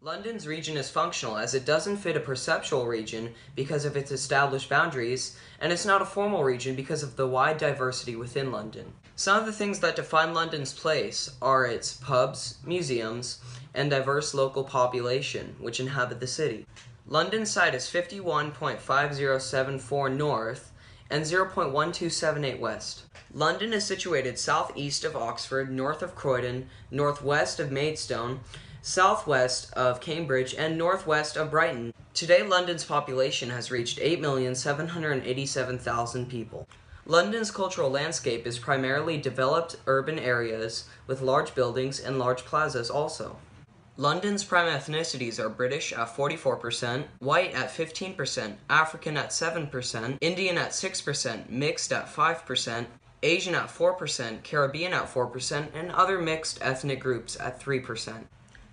London's region is functional as it doesn't fit a perceptual region because of its established boundaries, and it's not a formal region because of the wide diversity within London. Some of the things that define London's place are its pubs, museums, and diverse local population, which inhabit the city. London's side is 51.5074 north and 0.1278 west. London is situated southeast of Oxford, north of Croydon, northwest of Maidstone, southwest of Cambridge, and northwest of Brighton. Today, London's population has reached 8,787,000 people. London's cultural landscape is primarily developed urban areas with large buildings and large plazas also. London's prime ethnicities are British at 44%, white at 15%, African at 7%, Indian at 6%, mixed at 5%, Asian at 4%, Caribbean at 4%, and other mixed ethnic groups at 3%.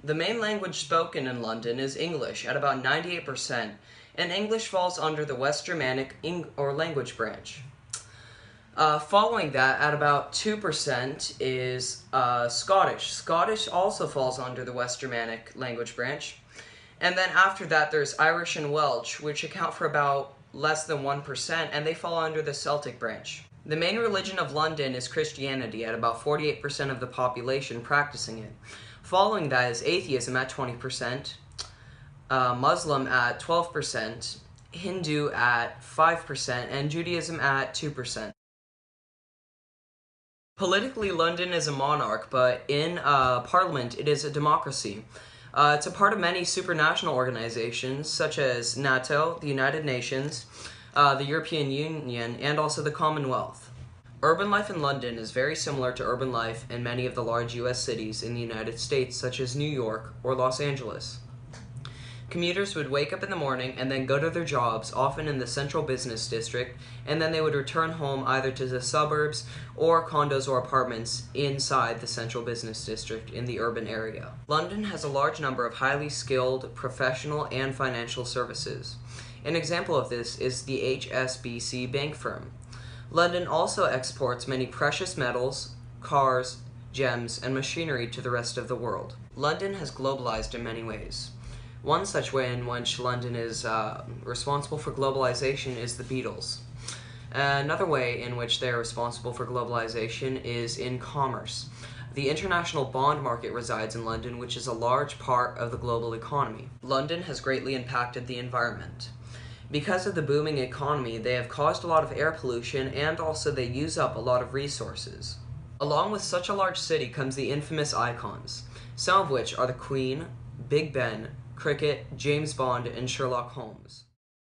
The main language spoken in London is English at about 98%, and English falls under the West Germanic language branch. Following that, at about 2% is Scottish. Scottish also falls under the West Germanic language branch. And then after that, there's Irish and Welsh, which account for about less than 1%, and they fall under the Celtic branch. The main religion of London is Christianity, at about 48% of the population practicing it. Following that is atheism at 20%, Muslim at 12%, Hindu at 5%, and Judaism at 2%. Politically, London is a monarch, but in Parliament, it is a democracy. It's a part of many supranational organizations, such as NATO, the United Nations, the European Union, and also the Commonwealth. Urban life in London is very similar to urban life in many of the large U.S. cities in the United States, such as New York or Los Angeles. Commuters would wake up in the morning and then go to their jobs, often in the central business district, and then they would return home either to the suburbs or condos or apartments inside the central business district in the urban area. London has a large number of highly skilled professional and financial services. An example of this is the HSBC bank firm. London also exports many precious metals, cars, gems, and machinery to the rest of the world. London has globalized in many ways. One such way in which London is responsible for globalization is the Beatles. Another way in which they are responsible for globalization is in commerce. The international bond market resides in London, which is a large part of the global economy. London has greatly impacted the environment. Because of the booming economy, they have caused a lot of air pollution, and also they use up a lot of resources. Along with such a large city comes the infamous icons, some of which are the Queen, Big Ben, cricket, James Bond, and Sherlock Holmes.